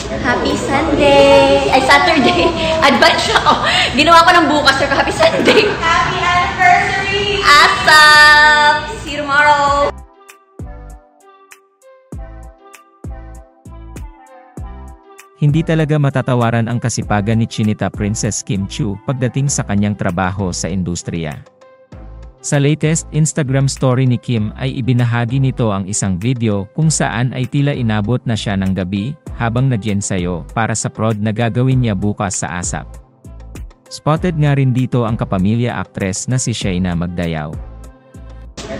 Happy Sunday! Ay, Saturday! Advance ako! Ginawa ko ng bukas, sir. Happy Sunday! Happy anniversary! Asap! See you tomorrow! Hindi talaga matatawaran ang kasipagan ni Chinita Princess Kim Chiu pagdating sa kanyang trabaho sa industriya. Sa latest Instagram story ni Kim ay ibinahagi nito ang isang video kung saan ay tila inabot na siya ng gabi habang nag-ensayo para sa prod na gagawin niya bukas sa ASAP. Spotted nga rin dito ang kapamilya actress na si Shaina Magdayaw.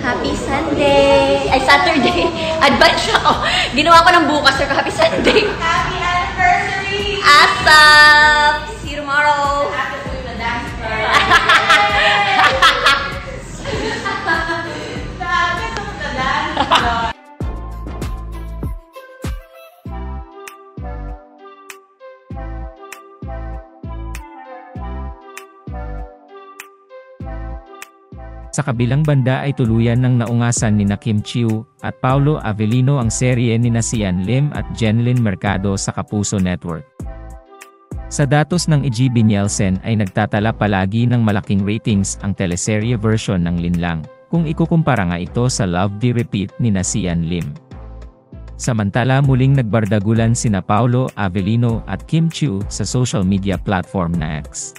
Happy Sunday! Ay, Saturday! Advance ako! Ginawa ko ng bukas, sir. Happy Sunday! Happy anniversary! Asap! See you tomorrow! After doing the dance floor. Sabi ko sa dance floor. Sa kabilang banda ay tuluyan ng naungasan ni Kim Chiu at Paulo Avellino ang serye ni Sian Lim at Jenlyn Mercado sa Kapuso Network. Sa datos ng EGB Nielsen ay nagtatala palagi ng malaking ratings ang teleserye version ng Linlang, kung ikukumpara nga ito sa Love the Repeat ni Sian Lim. Samantala muling nagbardagulan sina Paulo Avellino at Kim Chiu sa social media platform na X.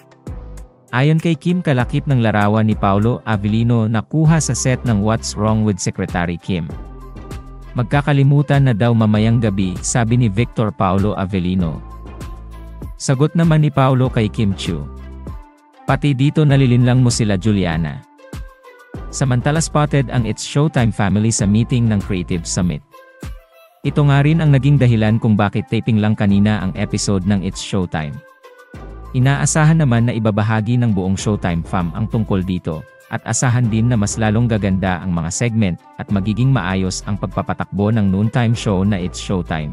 Ayon kay Kim, kalakip ng larawan ni Paulo Avellino na kuha sa set ng What's Wrong with Secretary Kim. Magkakalimutan na daw mamayang gabi, sabi ni Victor Paulo Avellino. Sagot naman ni Paulo kay Kim Chiu, "Pati dito nalilinlang mo sila Juliana." Samantala spotted ang It's Showtime family sa meeting ng Creative Summit. Ito nga rin ang naging dahilan kung bakit taping lang kanina ang episode ng It's Showtime. Inaasahan naman na ibabahagi ng buong Showtime fam ang tungkol dito, at asahan din na mas lalong gaganda ang mga segment at magiging maayos ang pagpapatakbo ng noontime show na It's Showtime.